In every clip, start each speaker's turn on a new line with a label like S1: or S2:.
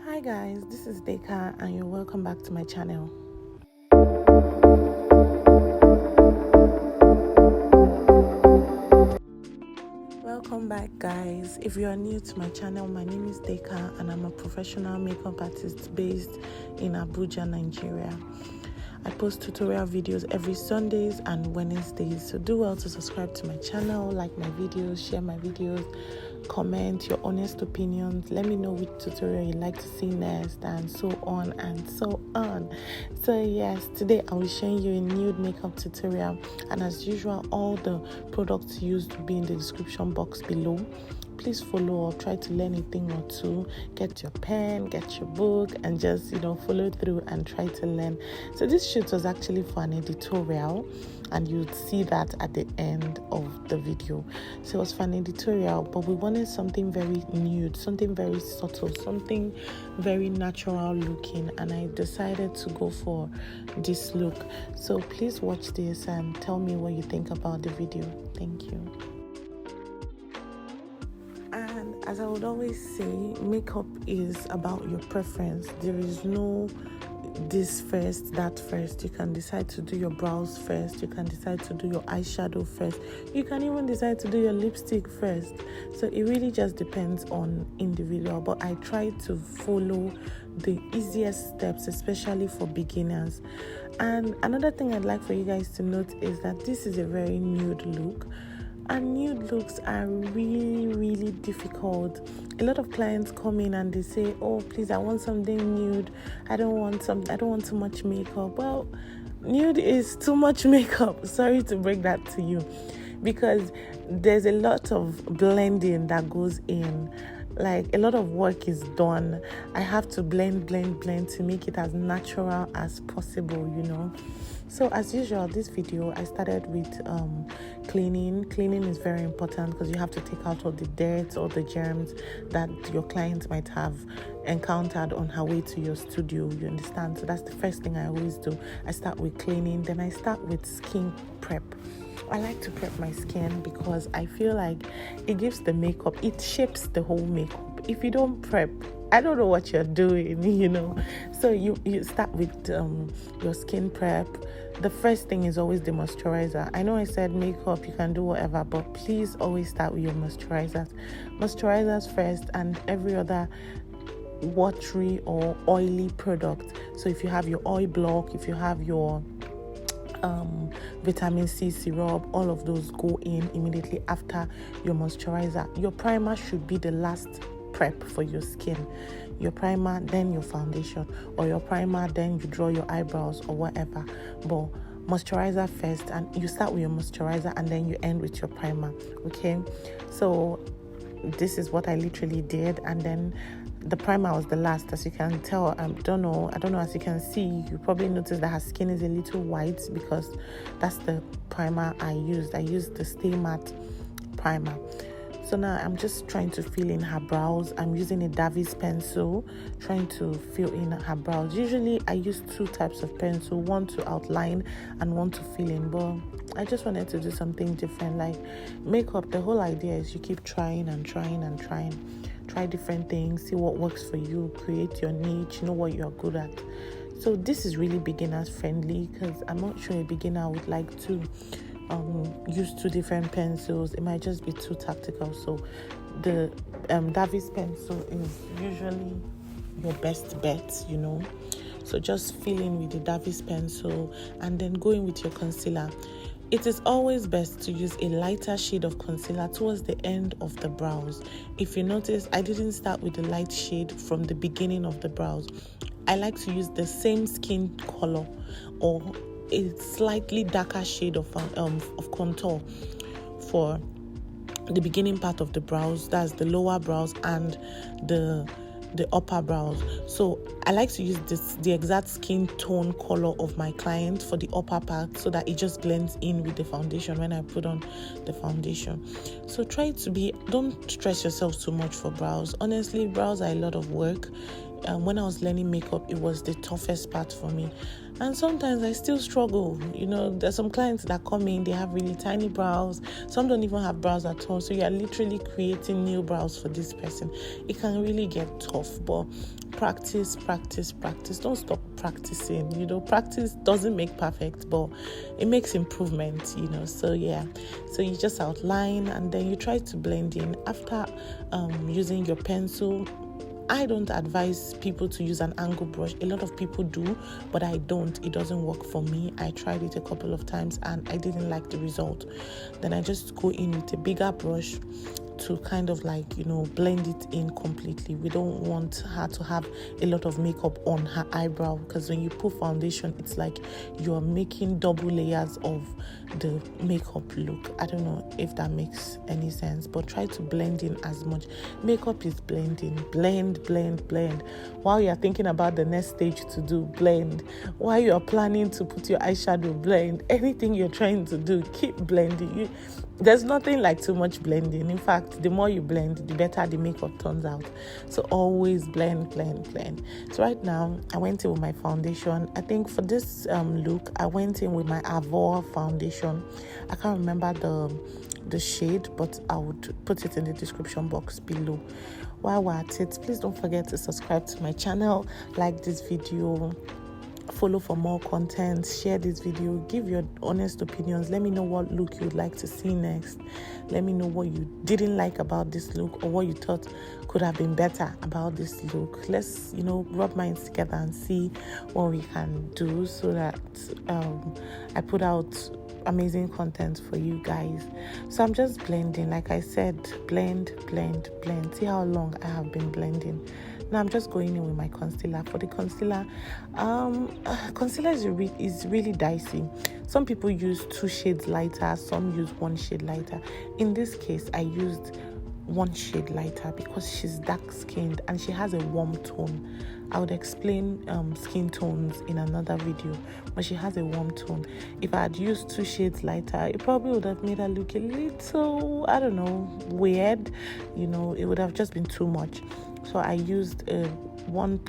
S1: Hi guys, this is Deka and you're welcome back to my channel. Welcome back guys. If you are new to my channel, my name is Deka and I'm a professional makeup artist based in Abuja, Nigeria. I post tutorial videos every Sundays and Wednesdays, so do well to subscribe to my channel, like my videos, share my videos, comment your honest opinions, let me know which tutorial you'd like to see next, and so on and so on. So yes, today I will show you a nude makeup tutorial, and as usual all the products used will be in the description box below. Please follow or try to learn a thing or two. Get your pen, get your book, and just follow through and try to learn. So this shoot was actually for an editorial, and you'd see that at the end of the video. So it was for an editorial, but we wanted something very nude, something very subtle, something very natural looking, and I decided to go for this look. So please watch this and tell me what you think about the video. Thank you. And as I would always say, makeup is about your preference. There is no this first, that first. You can decide to do your brows first. You can decide to do your eyeshadow first. You can even decide to do your lipstick first. So it really just depends on individual. But I try to follow the easiest steps, especially for beginners. And another thing I'd like for you guys to note is that this is a very nude look. And nude looks are really difficult. A lot of clients come in and they say, oh please, I want something nude. I don't want too much makeup. Well, nude is too much makeup. Sorry to break that to you, because there's a lot of blending that goes in. Like, a lot of work is done. I have to blend to make it as natural as possible, So as usual, this video I started with cleaning. Cleaning is very important because you have to take out all the dirt, all the germs that your client might have encountered on her way to your studio, you understand? So that's the first thing I always do. I start with cleaning, then I start with skin prep. I like to prep my skin because I feel like it gives the makeup, it shapes the whole makeup. If you don't prep, I don't know what you're doing, So you start with your skin prep. The first thing is always the moisturizer. I know I said makeup, you can do whatever, but please always start with your moisturizers. Moisturizers first, and every other watery or oily product. So if you have your oil block, if you have your vitamin C syrup, all of those go in immediately after your moisturizer. Your primer should be the last prep for your skin. Your primer, then your foundation, or your primer, then you draw your eyebrows or whatever. But moisturizer first, and you start with your moisturizer and then you end with your primer. Okay, so this is what I literally did, and then the primer was the last. As you can tell, I don't know, as you can see, you probably noticed that her skin is a little white because that's the primer I used. I used the Stay Matte primer. So now I'm just trying to fill in her brows. I'm using a Davis pencil, trying to fill in her brows. Usually I use two types of pencil, one to outline and one to fill in, but I just wanted to do something different. Like makeup, the whole idea is you keep trying and trying. Try different things, see what works for you, create your niche, know what you're good at. So this is really beginners friendly because I'm not sure a beginner would like to use two different pencils. It might just be too tactical. So the Davis pencil is usually your best bet, So just fill in with the Davis pencil and then go in with your concealer. It is always best to use a lighter shade of concealer towards the end of the brows. If you notice, I didn't start with the light shade from the beginning of the brows. I like to use the same skin color or a slightly darker shade of contour for the beginning part of the brows. That's the lower brows and the upper brows. So I like to use the exact skin tone color of my client for the upper part so that it just blends in with the foundation when I put on the foundation. So don't stress yourself too much for brows. Honestly, brows are a lot of work. when I was learning makeup, it was the toughest part for me. And sometimes I still struggle. There's some clients that come in, they have really tiny brows. Some don't even have brows at all. So you're literally creating new brows for this person. It can really get tough, but practice. Don't stop practicing. Practice doesn't make perfect, but it makes improvement, So yeah. So you just outline and then you try to blend in. After using your pencil, I don't advise people to use an angle brush. A lot of people do, but I don't. It doesn't work for me. I tried it a couple of times and I didn't like the result. Then I just go in with a bigger brush to kind of blend it in completely. We don't want her to have a lot of makeup on her eyebrow, because when you put foundation, it's like you're making double layers of the makeup look. I don't know if that makes any sense, but try to blend in as much. Makeup is blending. Blend. While you're thinking about the next stage to do, blend. While you're planning to put your eyeshadow, blend. Anything you're trying to do, keep blending. There's nothing like too much blending. In fact, the more you blend, the better the makeup turns out. So always blend. So right now, I went in with my foundation. I think for this look, I went in with my Avour Foundation. I can't remember the shade, but I would put it in the description box below. While we're at it, please don't forget to subscribe to my channel, like this video, follow for more content, share this video, give your honest opinions. Let me know what look you'd like to see next. Let me know what you didn't like about this look or what you thought could have been better about this look. Let's rub minds together and see what we can do so that I put out amazing content for you guys. So I'm just blending. Like I said, blend. See how long I have been blending. Now I'm just going in with my concealer. For the concealer, concealer is really dicey. Some people use 2 shades lighter, some use 1 shade lighter. In this case, I used 1 shade lighter because she's dark skinned and she has a warm tone. I would explain skin tones in another video, but she has a warm tone. If I had used 2 shades lighter, it probably would have made her look a little, weird. It would have just been too much. So I used one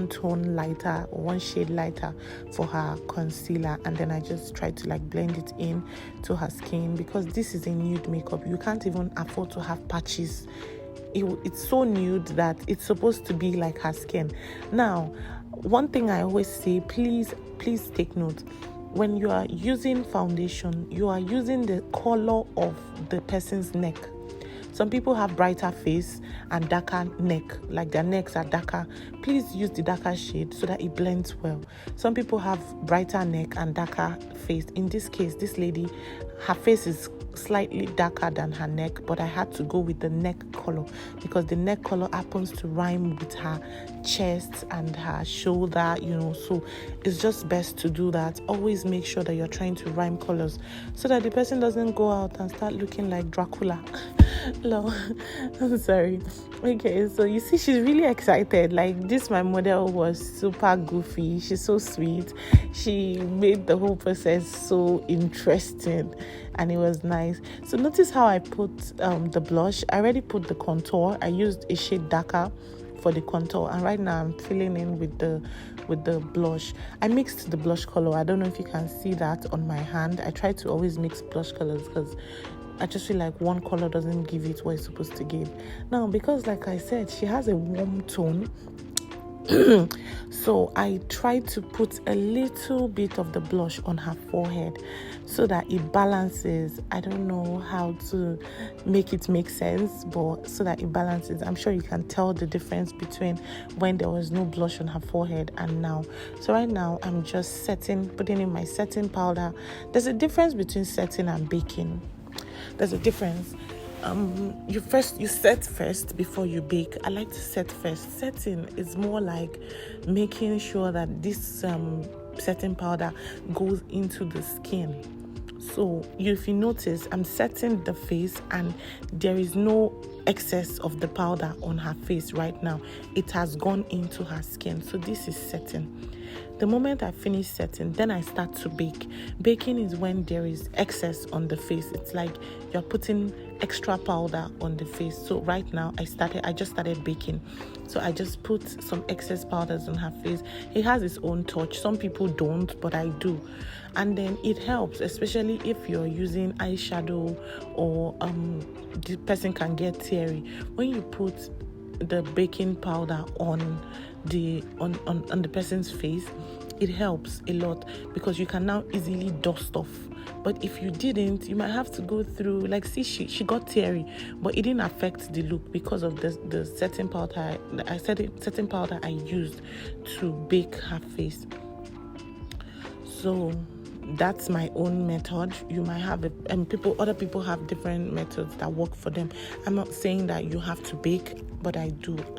S1: tone lighter, or 1 shade lighter for her concealer, and then I just tried to blend it in to her skin, because this is a nude makeup. You can't even afford to have patches. It's so nude that it's supposed to be like her skin. Now, one thing I always say, please take note. When you are using foundation, you are using the color of the person's neck. Some people have brighter face and darker neck, like their necks are darker. Please use the darker shade so that it blends well. Some people have brighter neck and darker face. In this case, this lady, her face is slightly darker than her neck, but I had to go with the neck color because the neck color happens to rhyme with her chest and her shoulder, so it's just best to do that. Always make sure that you're trying to rhyme colors so that the person doesn't go out and start looking like Dracula. No, I'm sorry. Okay, so you see, she's really excited. My model was super goofy. She's so sweet. She made the whole process so interesting, and it was nice. So notice how I put the blush. I already put the contour. I used a shade darker for the contour, and right now I'm filling in with the blush. I mixed the blush color. I don't know if you can see that on my hand. I try to always mix blush colors because I just feel like one color doesn't give it what it's supposed to give. Now, because like I said, she has a warm tone, so I tried to put a little bit of the blush on her forehead so that it balances. I don't know how to make it make sense, but so that it balances. I'm sure you can tell the difference between when there was no blush on her forehead and now. So right now, I'm just putting in my setting powder. There's a difference between setting and baking. There's a difference. You set first before you bake. I like to set first. Setting is more like making sure that this setting powder goes into the skin. So if you notice, I'm setting the face and there is no excess of the powder on her face right now. It has gone into her skin. So this is setting. The moment I finish setting, then I start to bake. Baking is when there is excess on the face. It's like you're putting extra powder on the face. So right now I just started baking, so I just put some excess powders on her face. It has its own touch. Some people don't, but I do. And then it helps, especially if you're using eyeshadow or the person can get teary. When you put the baking powder on the person's face, it helps a lot because you can now easily dust off. But if you didn't, you might have to go through, like, see, she got teary, but it didn't affect the look because of the setting powder I used to bake her face. So that's my own method. You might have other people have different methods that work for them. I'm not saying that you have to bake, but I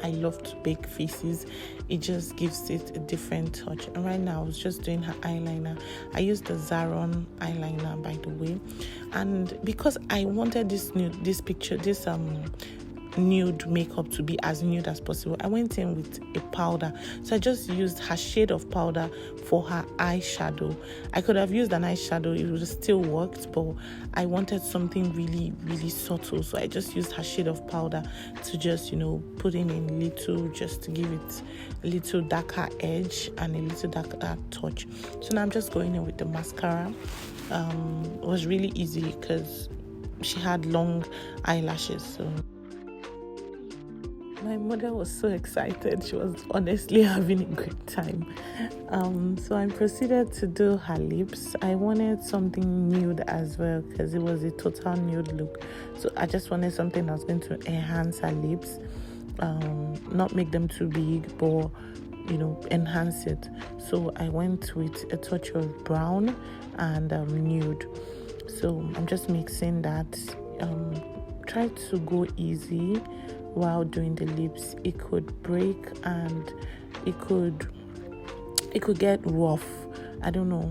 S1: love to bake faces. It just gives it a different touch. And right now I was just doing her eyeliner. I used the Zaron Eyeliner, by the way, and because I wanted this nude makeup to be as nude as possible, I went in with a powder. So I just used her shade of powder for her eyeshadow. I could have used an eyeshadow, it would have still worked, but I wanted something really, really subtle. So I just used her shade of powder to just, put in a little, just to give it a little darker edge and a little darker touch. So now I'm just going in with the mascara. It was really easy because she had long eyelashes, so my mother was so excited. She was honestly having a great time. So I proceeded to do her lips. I wanted something nude as well because it was a total nude look. So I just wanted something that was going to enhance her lips, not make them too big, but enhance it. So I went with a touch of brown and nude. So I'm just mixing that. Try to go easy while doing the lips. It could break and it could get rough. I don't know.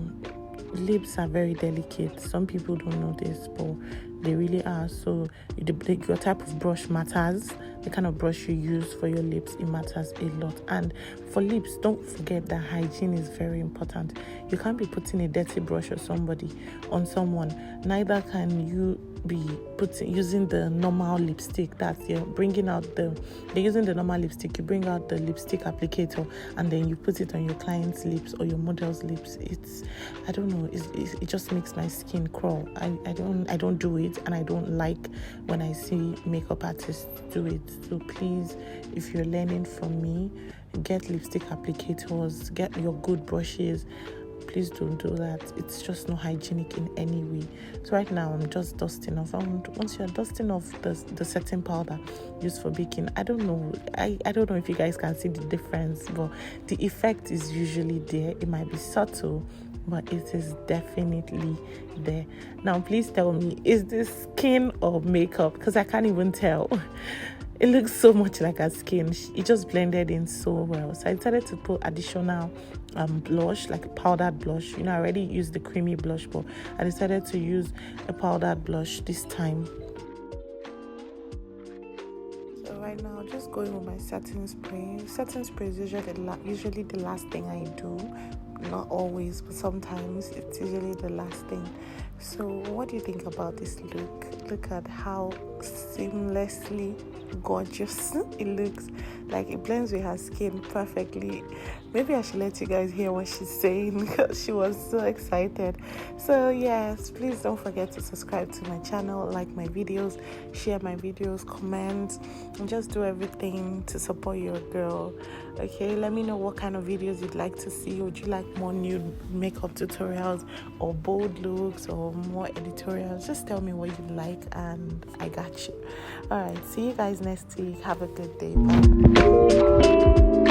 S1: Lips are very delicate. Some people don't know this, but they really are. So your type of brush matters. The kind of brush you use for your lips, it matters a lot. And for lips, don't forget that hygiene is very important. You can't be putting a dirty brush on someone. Neither can you be using the normal lipstick. That's they're using the normal lipstick. You bring out the lipstick applicator and then you put it on your client's lips or your model's lips. I don't know. It just makes my skin crawl. I don't do it, and I don't like when I see makeup artists do it. So please, if you're learning from me, get lipstick applicators, get your good brushes. Please don't do that. It's just not hygienic in any way. So right now I'm just dusting off. And once you're dusting off the setting powder used for baking, I don't know if you guys can see the difference, but the effect is usually there. It might be subtle, but it is definitely there. Now please tell me, is this skin or makeup? Because I can't even tell. It looks so much like her skin. It just blended in so well. So I decided to put additional blush, like powdered blush. I already used the creamy blush, but I decided to use a powdered blush this time. So right now, just going with my setting spray. Setting spray is usually the last thing I do. Not always, but sometimes it's usually the last thing. So what do you think about this look? Look at how seamlessly gorgeous it looks. Like, it blends with her skin perfectly. Maybe I should let you guys hear what she's saying because she was so excited. So yes, please don't forget to subscribe to my channel, like my videos, share my videos, comment, and just do everything to support your girl. Okay, let me know what kind of videos you'd like to see. Would you like more nude makeup tutorials or bold looks or more editorials? Just tell me what you'd like and I got you. All right, see you guys next week. Have a good day. Bye.